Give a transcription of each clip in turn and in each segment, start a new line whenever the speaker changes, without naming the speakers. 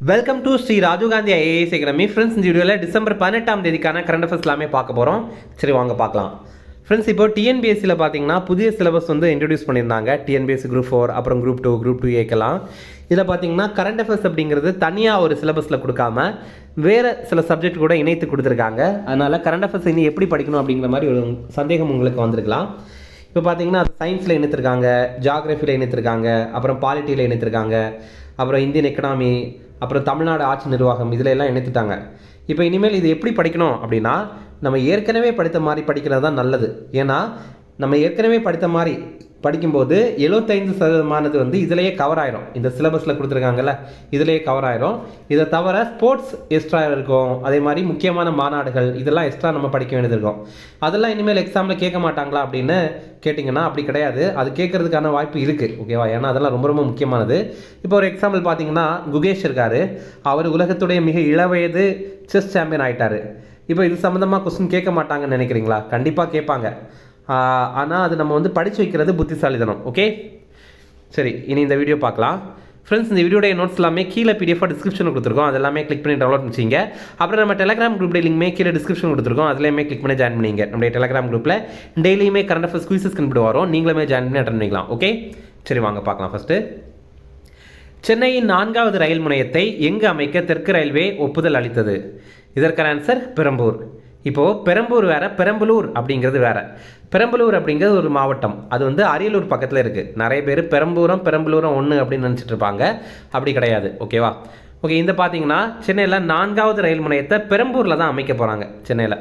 Welcome to Shri Rajiv Gandhi IAS academy. Friends, இந்த வீடியோவில் December 18ஆம் தேதிக்கான கரண்ட் அஃபேர்ஸ் எல்லாமே பார்க்க போகிறோம். சரி, வாங்க பார்க்கலாம். ஃப்ரெண்ட்ஸ், இப்போ டிஎன்பிஎஸ்சியில் பார்த்தீங்கன்னா புதிய சிலபஸ் வந்து இன்ட்ரடியூஸ் பண்ணியிருந்தாங்க. டிஎன்பிஎஸ்சி குரூப் 4, அப்புறம் குரூப் 2, குரூப் 2ஏக்கெல்லாம். இதில் பார்த்தீங்கன்னா கரண்ட் அஃபேர்ஸ் அப்படிங்கிறது தனியாக ஒரு சிலபஸில் கொடுக்காம வேறு சில சப்ஜெக்ட் கூட இணைத்து கொடுத்துருக்காங்க. அதனால் கரண்ட் அஃபேர்ஸ் இனி எப்படி படிக்கணும் அப்படிங்கிற மாதிரி ஒரு சந்தேகம் உங்களுக்கு வந்திருக்கலாம். இப்போ பார்த்தீங்கன்னா சயின்ஸில் இணைத்திருக்காங்க, ஜியாகிரஃபியில் இணைத்திருக்காங்க, அப்புறம் பாலிட்டியில் இணைத்திருக்காங்க, அப்புறம் இந்தியன் எக்கனாமி, அப்புறம் தமிழ்நாடு ஆட்சி நிர்வாகம், இதில் எல்லாம் இணைத்துட்டாங்க. இப்போ இனிமேல் இது எப்படி படிக்கணும் அப்படின்னா, நம்ம ஏற்கனவே படித்த மாதிரி படிக்கிறது தான் நல்லது. ஏன்னா நம்ம ஏற்கனவே படித்த மாதிரி படிக்கும்போது 75% வந்து இதிலேயே கவர் ஆயிரும். இந்த சிலபஸில் கொடுத்துருக்காங்கல்ல, இதிலேயே கவர் ஆயிரும். இதை தவிர ஸ்போர்ட்ஸ் எக்ஸ்ட்ரா இருக்கும், அதே மாதிரி முக்கியமான மாநாடுகள், இதெல்லாம் எக்ஸ்ட்ரா நம்ம படிக்க வேண்டியது இருக்கும். அதெல்லாம் இனிமேல் எக்ஸாமில் கேட்க மாட்டாங்களா அப்படின்னு கேட்டிங்கன்னா அப்படி கிடையாது. அது கேட்கறதுக்கான வாய்ப்பு இருக்குது, ஓகேவா? ஏன்னா அதெல்லாம் ரொம்ப ரொம்ப முக்கியமானது. இப்போ ஒரு எக்ஸாம்பிள் பார்த்தீங்கன்னா, குகேஷ் இருக்கார். அவர் உலகத்துடைய மிக இளவயது செஸ் சாம்பியன் ஆகிட்டார். இப்போ இது சம்மந்தமாக கொஸ்டின் கேட்க மாட்டாங்கன்னு நினைக்கிறீங்களா? கண்டிப்பாக கேட்பாங்க. ஆனால் அது நம்ம வந்து படித்து வைக்கிறது புத்திசாலித்தனம். ஓகே, சரி, இனி இந்த வீடியோ பார்க்கலாம். ஃப்ரெண்ட்ஸ், இந்த வீடியோடைய நோட்ஸ் எல்லாமே கீழே பிடிஎஃபாக டிஸ்கிரிப்ஷனில் கொடுத்துருக்கோம். அது எல்லாமே கிளிக் பண்ணி டவுன்லோட் பண்ணிச்சிங்க. அப்புறம் நம்ம டெலிகிராம் குரூப் லிங்க்மே கீழே டிஸ்கிரிப்ஷன் கொடுத்துருக்கோம். அதுலேயுமே கிளிக் பண்ணி ஜாயின் பண்ணிங்க. நம்மளுடைய டெலிகிராம் குரூப்பில் டெய்லியுமே கரண்ட் அஃபேர்ஸ் குயிசஸ் கண்டுபிடி வரும். நீங்களுமே ஜாயின் பண்ணி அட்டன் பண்ணிக்கலாம். ஓகே, சரி, வாங்க பார்க்கலாம். ஃபஸ்ட்டு, சென்னையின் 4வது ரயில் முனையத்தை எங்கு அமைக்க தெற்கு ரயில்வே ஒப்புதல் அளித்தது? இதற்கான ஆன்சர் பெரம்பூர். இப்போது பெரம்பூர் வேறு, பெரம்பலூர் அப்படிங்கிறது வேறு. பெரம்பலூர் அப்படிங்கிறது ஒரு மாவட்டம், அது வந்து அரியலூர் பக்கத்தில் இருக்குது. நிறைய பேர் பெரம்பலூரும் ஒன்று அப்படின்னு நினச்சிட்டு இருப்பாங்க. அப்படி கிடையாது, ஓகேவா? ஓகே, இந்த பார்த்தீங்கன்னா சென்னையில் 4வது ரயில் முனையத்தை பெரம்பூரில் தான் அமைக்க போகிறாங்க. சென்னையில்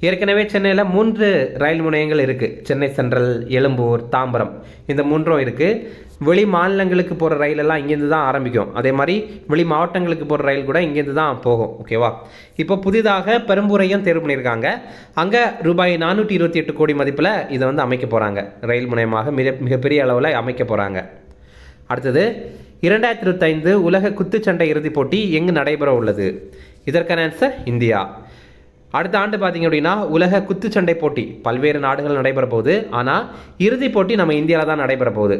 ஏற்கனவே சென்னையில் 3 ரயில் முனையங்கள் இருக்குது. சென்னை சென்ட்ரல், எழும்பூர், தாம்பரம், இந்த 3ம் இருக்குது. வெளி மாநிலங்களுக்கு போகிற ரயிலெல்லாம் இங்கேருந்து தான் ஆரம்பிக்கும். அதே மாதிரி வெளி மாவட்டங்களுக்கு போகிற ரயில் கூட இங்கேருந்து தான் போகும், ஓகேவா? இப்போ புதிதாக பெரம்பூரையும் தேர்வு பண்ணியிருக்காங்க. அங்கே ரூபாய் 428 கோடி மதிப்பில் இதை வந்து அமைக்க போகிறாங்க. ரயில் முனையமாக மிகப்பெரிய அளவில் அமைக்க போகிறாங்க. அடுத்தது, 2025 உலக குத்துச்சண்டை இறுதிப் போட்டி எங்கு நடைபெற உள்ளது? இதற்கான ஆன்சர் இந்தியா. அடுத்த ஆண்டு பார்த்தீங்க அப்படின்னா உலக குத்துச்சண்டை போட்டி பல்வேறு நாடுகள் நடைபெற போகுது. ஆனால் இறுதிப் போட்டி நம்ம இந்தியாவில் தான் நடைபெற போகுது.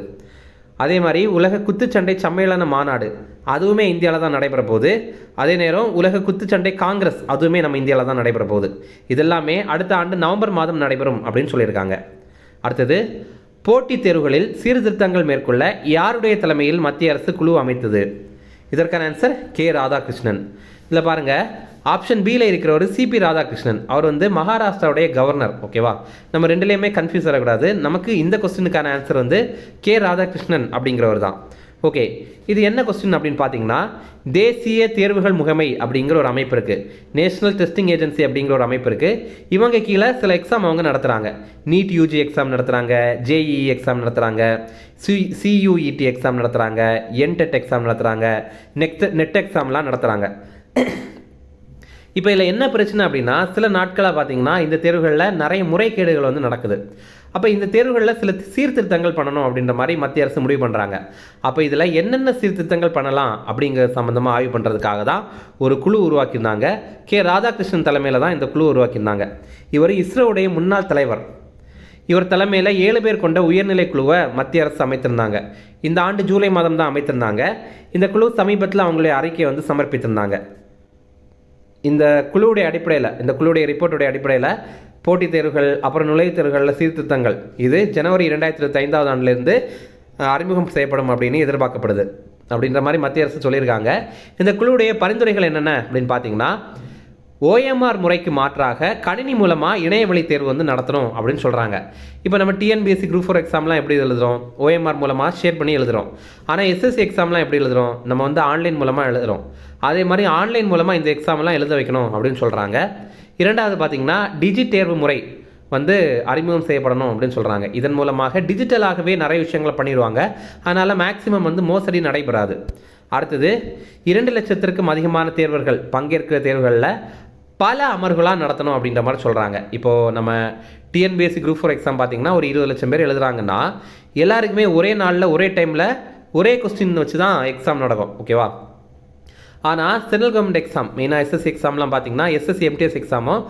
அதே மாதிரி உலக குத்துச்சண்டை சம்மேளன மாநாடு அதுவுமே இந்தியாவில் தான் நடைபெற போகுது. அதே நேரம் உலக குத்துச்சண்டை காங்கிரஸ் அதுவுமே நம்ம இந்தியாவில் தான் நடைபெற போகுது. இதெல்லாமே அடுத்த ஆண்டு நவம்பர் மாதம் நடைபெறும் அப்படின்னு சொல்லியிருக்காங்க. அடுத்தது, போட்டித் தேர்வுகளில் சீர்திருத்தங்கள் மேற்கொள்ள யாருடைய தலைமையில் மத்திய அரசு குழு அமைத்தது? இதற்கான ஆன்சர் கே. ராதாகிருஷ்ணன். இதில் பாருங்கள், ஆப்ஷன் பியில் இருக்கிறவர் சிபி ராதாகிருஷ்ணன். அவர் வந்து மகாராஷ்டிராவுடைய கவர்னர், ஓகேவா? நம்ம ரெண்டுலேயுமே கன்ஃபியூஸ் வரக்கூடாது. நமக்கு இந்த கொஸ்டினுக்கான ஆன்சர் வந்து கே. ராதாகிருஷ்ணன் அப்படிங்கிறவர் தான். ஓகே, இது என்ன கொஸ்டின் அப்படின்னு பார்த்தீங்கன்னா, தேசிய தேர்வுகள் முகமை அப்படிங்கிற ஒரு அமைப்பு இருக்குது. நேஷனல் டெஸ்டிங் ஏஜென்சி அப்படிங்கிற ஒரு அமைப்பு இருக்குது. இவங்க கீழே சில எக்ஸாம் அவங்க நடத்துகிறாங்க. நீட் யூஜி எக்ஸாம் நடத்துகிறாங்க, ஜேஇஇ எக்ஸாம் நடத்துகிறாங்க, சியூஇடி எக்ஸாம் நடத்துகிறாங்க, என்டெட் எக்ஸாம் நடத்துகிறாங்க, நெட் எக்ஸாம்லாம் நடத்துகிறாங்க. இப்போ இதில் என்ன பிரச்சனை அப்படின்னா, சில நாட்களாக பார்த்தீங்கன்னா இந்த தேர்வுகளில் நிறைய முறைகேடுகள் வந்து நடக்குது. அப்போ இந்த தேர்வுகளில் சில சீர்திருத்தங்கள் பண்ணணும் அப்படின்ற மாதிரி மத்திய அரசு முடிவு பண்ணுறாங்க. அப்போ இதில் என்னென்ன சீர்திருத்தங்கள் பண்ணலாம் அப்படிங்கிற சம்மந்தமாக ஆய்வு பண்ணுறதுக்காக தான் ஒரு குழு உருவாக்கியிருந்தாங்க. கே. ராதாகிருஷ்ணன் தலைமையில் தான் இந்த குழு உருவாக்கியிருந்தாங்க. இவர் இஸ்ரோவுடைய முன்னாள் தலைவர். இவர் தலைமையில் 7 பேர் கொண்ட உயர்நிலை குழுவை மத்திய அரசு அமைத்திருந்தாங்க. இந்த ஆண்டு ஜூலை மாதம் தான் அமைத்திருந்தாங்க. இந்த குழு சமீபத்தில் அவங்களுடைய அறிக்கையை வந்து சமர்ப்பித்திருந்தாங்க. இந்த குழுவுடைய அடிப்படையில், இந்த குழுவுடைய ரிப்போர்ட்டுடைய அடிப்படையில் போட்டித் தேர்வுகள், அப்புறம் நுழைவுத் தேர்வுகளில் சீர்திருத்தங்கள் இது ஜனவரி 2025 ஆண்டிலிருந்து அறிமுகம் செய்யப்படும் அப்படின்னு எதிர்பார்க்கப்படுது அப்படின்ற மாதிரி மத்திய அரசு சொல்லியிருக்காங்க. இந்த குழுவுடைய பரிந்துரைகள் என்னென்ன அப்படின்னு பார்த்தீங்கன்னா, ஓஎம்ஆர் முறைக்கு மாற்றாக கணினி மூலமாக இணையவழி தேர்வு வந்து நடத்தணும் அப்படின்னு சொல்கிறாங்க. இப்போ நம்ம டிஎன்பிஎஸ்சி குரூப் 4 எக்ஸாம்லாம் எப்படி எழுதுகிறோம்? ஓஎம்ஆர் மூலமாக ஷேர் பண்ணி எழுதுகிறோம். ஆனால் எஸ்எஸ்சி எக்ஸாம்லாம் எப்படி எழுதுகிறோம்? நம்ம வந்து ஆன்லைன் மூலமாக எழுதுகிறோம். அதே மாதிரி ஆன்லைன் மூலமாக இந்த எக்ஸாம்லாம் எழுத வைக்கணும் அப்படின்னு சொல்கிறாங்க. இரண்டாவது பார்த்திங்கன்னா, தேர்வு முறை வந்து அறிமுகம் செய்யப்படணும் அப்படின்னு சொல்கிறாங்க. இதன் மூலமாக டிஜிட்டலாகவே நிறைய விஷயங்களை பண்ணிடுவாங்க. அதனால் மேக்ஸிமம் வந்து மோசடி நடைபெறாது. அடுத்தது, 2 லட்சத்திற்கும் அதிகமான தேர்வர்கள் பங்கேற்கிற தேர்வுகளில் பல அமர்வுகளாக நடத்தணும் அப்படின்ற மாதிரி சொல்கிறாங்க. இப்போது நம்ம டிஎன்பிஎஸ்சி குரூப் 4 எக்ஸாம் பார்த்திங்கன்னா ஒரு 20 லட்சம் பேர் எழுதுகிறாங்கன்னா எல்லாருக்குமே ஒரே நாளில் ஒரே டைமில் ஒரே கொஸ்டின் வச்சு தான் எக்ஸாம் நடக்கும், ஓகேவா? ஆனால் சென்ட்ரல் கவர்மெண்ட் எக்ஸாம், மெயினாக எஸ்எஸ்சி எக்ஸாம்லாம் பார்த்திங்கன்னா எஸ்எஸ்சி எம்டிஎஸ் எக்ஸாமும்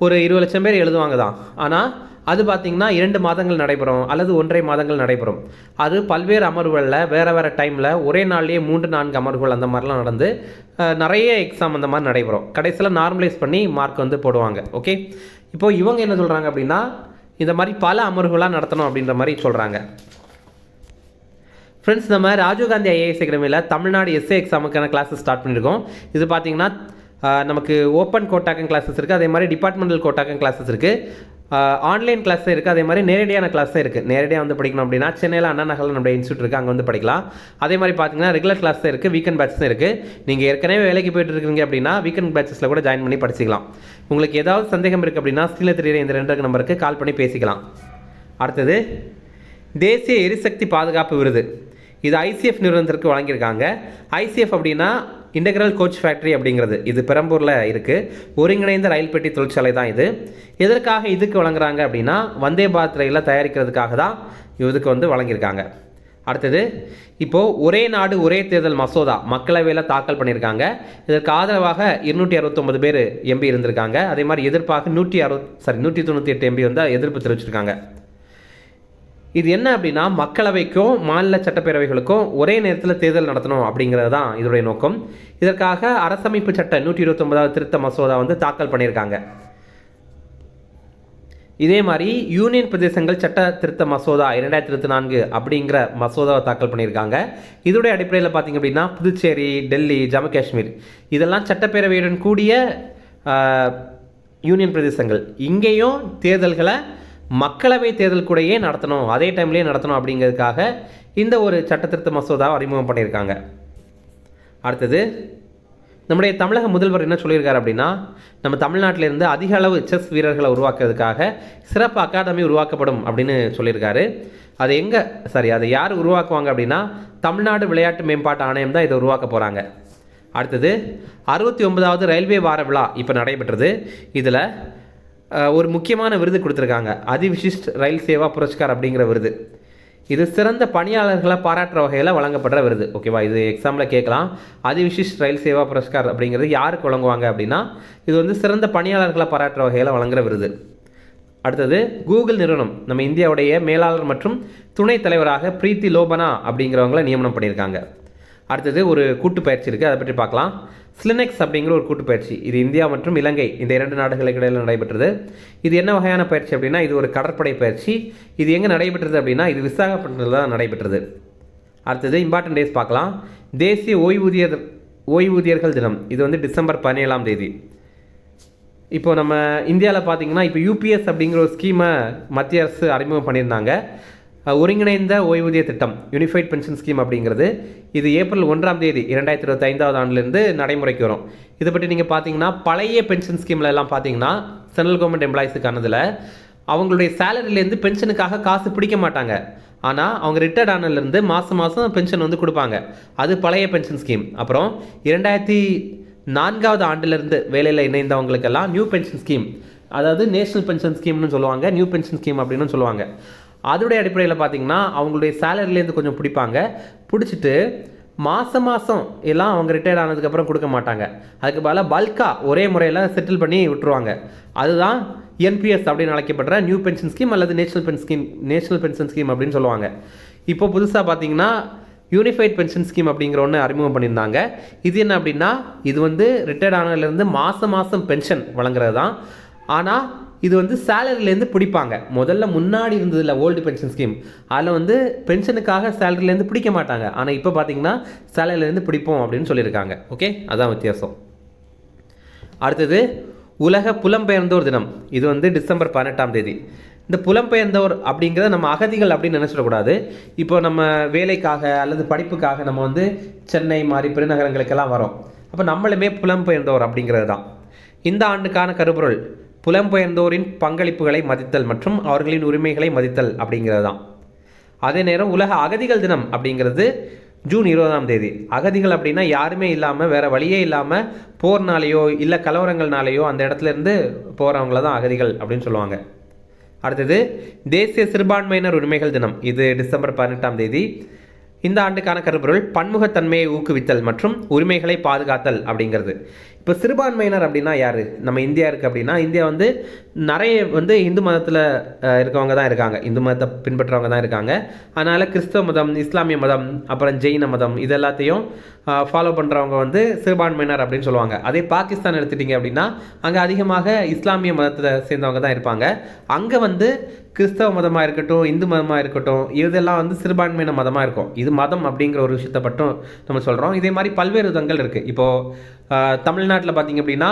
ஒரு 20 லட்சம் பேர் எழுதுவாங்க தான். ஆனால் அது பார்த்திங்கன்னா 2 மாதங்கள் நடைபெறும் அல்லது 1.5 மாதங்கள் நடைபெறும். அது பல்வேறு அமர்வுகளில் வேறு டைமில் ஒரே நாள்லேயே 3-4 அமர்வுகள் அந்த மாதிரிலாம் நடந்து நிறைய எக்ஸாம் அந்த மாதிரி நடைபெறும். கடைசியில் நார்மலைஸ் பண்ணி மார்க் வந்து போடுவாங்க. ஓகே, இப்போது இவங்க என்ன சொல்கிறாங்க அப்படின்னா இந்த மாதிரி பல அமர்வுகளாக நடத்தணும் அப்படின்ற மாதிரி சொல்கிறாங்க. ஃப்ரெண்ட்ஸ், நம்ம ராஜீவ்காந்தி ஐஏஎஸ் அகாடமியில் தமிழ்நாடு எஸ்ஏ எக்ஸாமுக்கான கிளாஸஸ் ஸ்டார்ட் பண்ணியிருக்கோம். இது பார்த்திங்கன்னா நமக்கு ஓப்பன் கோட்டாக்கன் கிளாஸஸ் இருக்குது, அதே மாதிரி டிபார்ட்மெண்டல் கோட்டாக்கன் கிளாஸஸ் இருக்குது, ஆன்லைன் கிளாஸும் இருக்குது, அதே மாதிரி நேரடியான கிளாஸும் இருக்குது. நேரடியாக வந்து படிக்கணும் அப்படின்னா சென்னையில் அண்ணா நகரில் நம்மளுடைய இன்ஸ்டியூட் இருக்குது, அங்கே வந்து படிக்கலாம். அதே மாதிரி பார்த்தீங்கன்னா ரெகுலர் கிளாஸும் இருக்குது, வீக்கெண்ட் பேட்சஸும் இருக்குது. நீங்கள் ஏற்கனவே வேலைக்கு போயிட்டு இருக்கீங்க அப்படின்னா வீக்கெண்ட் பேட்சஸில் கூட ஜாயின் பண்ணி படிச்சிக்கலாம். உங்களுக்கு ஏதாவது சந்தேகம் இருக்குது அப்படின்னா ஸ்க்ரீனில் தெரியுற இந்த 2 நம்பருக்கு கால் பண்ணி பேசிக்கலாம். அடுத்தது தேசிய எரிசக்தி பாதுகாப்பு விருது. இது ஐசிஎஃப் நிறுவனத்திற்கு வழங்கியிருக்காங்க. ஐசிஎஃப் அப்படின்னா இன்டெக்ரல் கோச் ஃபேக்ட்ரி அப்படிங்கிறது. இது பெரம்பூரில் இருக்குது. ஒருங்கிணைந்த ரயில் பெட்டி தொழிற்சாலை தான் இது. எதற்காக இதுக்கு வழங்குறாங்க அப்படின்னா வந்தே பாரத் ரயிலில் தயாரிக்கிறதுக்காக தான் இதுக்கு வந்து வழங்கியிருக்காங்க. அடுத்தது இப்போது ஒரே நாடு ஒரே தேர்தல் மசோதா மக்களவையில் தாக்கல் பண்ணியிருக்காங்க. இதற்கு ஆதரவாக 269 பேர் எம்பி இருந்திருக்காங்க. அதே மாதிரி எதிர்ப்பாக 198 எம்பி வந்து எதிர்ப்பு தெரிவிச்சிருக்காங்க. இது என்ன அப்படின்னா மக்களவைக்கும் மாநில சட்டப்பேரவைகளுக்கும் ஒரே நேரத்தில் தேர்தல் நடத்தணும் அப்படிங்கிறது தான் இதோடைய நோக்கம். இதற்காக அரசமைப்பு சட்ட 129வது திருத்த மசோதா வந்து தாக்கல் பண்ணியிருக்காங்க. இதே மாதிரி யூனியன் பிரதேசங்கள் சட்ட திருத்த மசோதா 2024 அப்படிங்கிற மசோதாவை தாக்கல் பண்ணியிருக்காங்க. இதோடைய அடிப்படையில் பார்த்திங்க அப்படின்னா புதுச்சேரி, டெல்லி, ஜம்மு காஷ்மீர் இதெல்லாம் சட்டப்பேரவையுடன் கூடிய யூனியன் பிரதேசங்கள். இங்கேயும் தேர்தல்களை மக்களவை தேர்தல் கூடயே நடத்தணும், அதே டைம்லேயே நடத்தணும் அப்படிங்கிறதுக்காக இந்த ஒரு சட்டத்திருத்த மசோதாவை அறிமுகம் பண்ணியிருக்காங்க. அடுத்தது நம்முடைய தமிழக முதல்வர் என்ன சொல்லியிருக்காரு அப்படின்னா நம்ம தமிழ்நாட்டிலேருந்து அதிக அளவு செஸ் வீரர்களை உருவாக்குறதுக்காக சிறப்பு அகாடமி உருவாக்கப்படும் அப்படின்னு சொல்லியிருக்காரு. அதை யார் உருவாக்குவாங்க அப்படின்னா தமிழ்நாடு விளையாட்டு மேம்பாட்டு ஆணையம் தான் இதை உருவாக்க போகிறாங்க. அடுத்தது 69வது ரயில்வே வார விழா இப்போ நடைபெற்றது. இதில் ஒரு முக்கியமான விருது கொடுத்துருக்காங்க, அதிவிசிஷ்ட் ரயில் சேவா புரஸ்கார் அப்படிங்கிற விருது. இது சிறந்த பணியாளர்களை பாராட்டுற வகையில் வழங்கப்படுற விருது. ஓகேவா, இது எக்ஸாமில் கேட்கலாம். அதிவிசிஷ்ட் ரயில் சேவா புரஸ்கார் அப்படிங்கிறது யாருக்கு வழங்குவாங்க அப்படின்னா இது வந்து சிறந்த பணியாளர்களை பாராட்டுற வகையில் வழங்குற விருது. அடுத்தது கூகுள் நிறுவனம் நம்ம இந்தியாவுடைய மேலாளர் மற்றும் துணைத் தலைவராக பிரீத்தி லோபனா அப்படிங்கிறவங்கள நியமனம் பண்ணியிருக்காங்க. அடுத்தது ஒரு கூட்டு பயிற்சி இருக்குது, அதை பற்றி பார்க்கலாம். ஸ்லினெக்ஸ் அப்படிங்கிற ஒரு கூட்டு பயிற்சி, இது இந்தியா மற்றும் இலங்கை இந்த 2 நாடுகளுக்கு இடையில் நடைபெற்றது. இது என்ன வகையான பயிற்சி அப்படின்னா இது ஒரு கடற்படை பயிற்சி. இது எங்கே நடைபெற்றது அப்படின்னா இது விசாகப்பட்டினத்தில் தான் நடைபெற்றது. அடுத்தது இம்பார்ட்டன்ட் டேஸ் பார்க்கலாம். தேசிய ஓய்வூதியர்கள் தினம், இது வந்து டிசம்பர் 17ஆம் தேதி. இப்போ நம்ம இந்தியாவில் பார்த்தீங்கன்னா இப்போ யூபிஎஸ் அப்படிங்கிற ஒரு ஸ்கீமை மத்திய அரசு அறிமுகம் பண்ணியிருந்தாங்க. ஒருங்கிணைந்த ஓய்வூதிய திட்டம், யூனிஃபைட் பென்ஷன் ஸ்கீம் அப்படிங்கிறது. இது ஏப்ரல் 1ஆம் தேதி 2025 ஆண்டிலிருந்து நடைமுறைக்கு வரும். இதை பற்றி நீங்கள் பார்த்தீங்கன்னா பழைய பென்ஷன் ஸ்கீமில் எல்லாம் பார்த்தீங்கன்னா சென்ட்ரல் கவர்மெண்ட் எம்ப்ளாயிஸுக்கானதில் அவங்களுடைய சேலரியிலேருந்து பென்ஷனுக்காக காசு பிடிக்க மாட்டாங்க. ஆனால் அவங்க ரிட்டையர்ட் ஆனதுலேருந்து மாதம் பென்ஷன் வந்து கொடுப்பாங்க. அது பழைய பென்ஷன் ஸ்கீம். அப்புறம் 2004வது ஆண்டிலிருந்து வேலையில் இணைந்தவங்களுக்கெல்லாம் நியூ பென்ஷன் ஸ்கீம், அதாவது நேஷனல் பென்ஷன் ஸ்கீம்னு சொல்லுவாங்க, நியூ பென்ஷன் ஸ்கீம் அப்படின்னு சொல்லுவாங்க. அதோடைய அடிப்படையில் பார்த்திங்கன்னா அவங்களுடைய சேலரிலேருந்து கொஞ்சம் பிடிப்பாங்க. பிடிச்சிட்டு மாதம் எல்லாம் அவங்க ரிட்டையர்ட் ஆனதுக்கப்புறம் கொடுக்க மாட்டாங்க. அதுக்கு பதிலாக பல்காக ஒரே முறையில் செட்டில் பண்ணி விட்டுருவாங்க. அதுதான் என்பிஎஸ் அப்படின்னு அழைக்கப்படுற நியூ பென்ஷன் ஸ்கீம் அல்லது நேஷனல் பென்ஷன் ஸ்கீம் அப்படின்னு சொல்லுவாங்க. இப்போ புதுசாக பார்த்தீங்கன்னா யூனிஃபைட் பென்ஷன் ஸ்கீம் அப்படிங்கிற ஒன்று அறிமுகம் பண்ணியிருந்தாங்க. இது என்ன அப்படின்னா இது வந்து ரிட்டையர்ட் ஆனதுலேருந்து மாதம் பென்ஷன் வழங்குறது தான். ஆனால் இது வந்து சேலரிலேருந்து பிடிப்பாங்க. முதல்ல முன்னாடி இருந்ததில்ல ஓல்டு பென்ஷன் ஸ்கீம், அதில் வந்து பென்ஷனுக்காக சேலரிலேருந்து பிடிக்க மாட்டாங்க. ஆனால் இப்போ பார்த்தீங்கன்னா சேலரிலேருந்து பிடிப்போம் அப்படின்னு சொல்லியிருக்காங்க. ஓகே, அதான் வித்தியாசம். அடுத்தது உலக புலம்பெயர்ந்தோர் தினம், இது வந்து டிசம்பர் 18ஆம் தேதி. இந்த புலம்பெயர்ந்தோர் அப்படிங்கிறத நம்ம அகதிகள் அப்படின்னு நினச்சிடக்கூடாது. இப்போ நம்ம வேலைக்காக அல்லது படிப்புக்காக நம்ம வந்து சென்னை மாதிரி பெருநகரங்களுக்கெல்லாம் வரோம். அப்போ நம்மளுமே புலம்பெயர்ந்தோர் அப்படிங்கிறது தான். இந்த ஆண்டுக்கான கருப்பொருள் புலம்பெயர்ந்தோரின் பங்களிப்புகளை மதித்தல் மற்றும் அவர்களின் உரிமைகளை மதித்தல் அப்படிங்கிறது தான். அதே நேரம் உலக அகதிகள் தினம் அப்படிங்கிறது ஜூன் 20ஆம் தேதி. அகதிகள் அப்படின்னா யாருமே இல்லாமல் வேறு வழியே இல்லாமல் போர்னாலேயோ இல்லை கலவரங்கள்னாலேயோ அந்த இடத்துல இருந்து போகிறவங்கள தான் அகதிகள் அப்படின்னு சொல்லுவாங்க. அடுத்தது தேசிய சிறுபான்மையினர் உரிமைகள் தினம், இது டிசம்பர் 18ஆம் தேதி. இந்த ஆண்டுக்கான கருப்பொருள் பன்முகத்தன்மையை ஊக்குவித்தல் மற்றும் உரிமைகளை பாதுகாத்தல் அப்படிங்கிறது. இப்போ சிறுபான்மையினர் அப்படின்னா யார்? நம்ம இந்தியா இருக்குது அப்படின்னா இந்தியா வந்து நிறைய வந்து இந்து மதத்தில் இருக்கவங்க தான் இருக்காங்க, இந்து மதத்தை பின்பற்றவங்க தான் இருக்காங்க. அதனால் கிறிஸ்தவ மதம், இஸ்லாமிய மதம், அப்புறம் ஜெயின மதம் இது எல்லாத்தையும் ஃபாலோ பண்ணுறவங்க வந்து சிறுபான்மையினர் அப்படின்னு சொல்லுவாங்க. அதே பாகிஸ்தான் எடுத்துட்டிங்க அப்படின்னா அங்கே அதிகமாக இஸ்லாமிய மதத்தில் சேர்ந்தவங்க தான் இருப்பாங்க. அங்கே வந்து கிறிஸ்தவ மதமாக இருக்கட்டும், இந்து மதமாக இருக்கட்டும், இதெல்லாம் வந்து சிறுபான்மையின மதமாக இருக்கும். இது மதம் அப்படிங்கிற ஒரு விஷயத்தை மட்டும் நம்ம சொல்கிறோம். இதே மாதிரி பல்வேறு விதங்கள் இருக்குது. இப்போது தமிழ்நாட்டில் பார்த்திங்க அப்படின்னா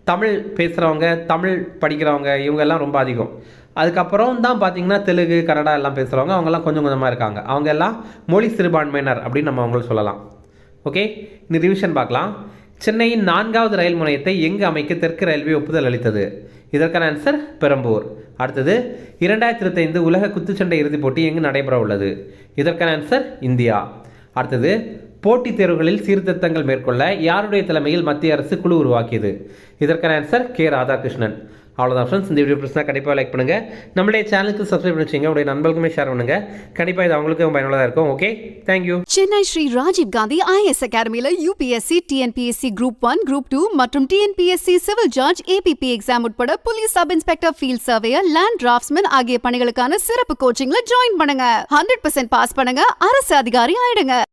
தமிழ் பேசுகிறவங்க, தமிழ் படிக்கிறவங்க இவங்கெல்லாம் ரொம்ப அதிகம். அதுக்கப்புறம் தான் பார்த்திங்கன்னா தெலுங்கு, கன்னடா எல்லாம் பேசுகிறவங்க அவங்கெல்லாம் கொஞ்சம் கொஞ்சமாக இருக்காங்க. அவங்க எல்லாம் மொழி சிறுபான்மையினர் அப்படின்னு நம்ம அவங்களுக்கு சொல்லலாம். ஓகே, இந்த ரிவிஷன் பார்க்கலாம். சென்னையின் 4வது ரயில் முனையத்தை எங்கு அமைக்க தெற்கு ரயில்வே ஒப்புதல் அளித்தது? இதற்கான ஆன்சர் பெரம்பூர். அடுத்தது 2025 உலக குத்துச்சண்டை இறுதிப் போட்டி எங்கு நடைபெற உள்ளது? இதற்கான ஆன்சர் இந்தியா. அடுத்தது போட்டித் தேர்வுகளில் சீர்திருத்தங்கள் மேற்கொள்ள யாருடைய தலைமையில் மத்திய அரசு குழு உருவாக்கியது? இதற்கான ஆன்சர் கே. ராதாகிருஷ்ணன். அவ்வளோதான் ஃப்ரெண்ட்ஸ், இந்த வீடியோ பிடிச்சா கண்டிப்பாக லைக் பண்ணுங்கள். நம்மளுடைய சேனலுக்கு சப்ஸ்கிரைப் பண்ணி வச்சுங்க, உடைய நண்பர்களுக்குமே ஷேர் பண்ணுங்கள். கண்டிப்பாக இது அவங்களுக்கும் பயனுள்ளதாக இருக்கும். Okay, thank you.
Chennai Shri Rajiv Gandhi IAS அகாடமியில் யூபிஎஸ்சி, டிஎன்பிஎஸ்சி குரூப் 1, குரூப் 2 மற்றும் TNPSC civil judge, APP exam உட்பட police sub inspector, field surveyor, land draftsman ஆகிய பணிகளுக்கான சிறப்பு கோச்சிங்ல ஜாயின் பண்ணுங்க. 100% பாஸ் பண்ணுங்க, அரசு அதிகாரி ஆயிடுங்க.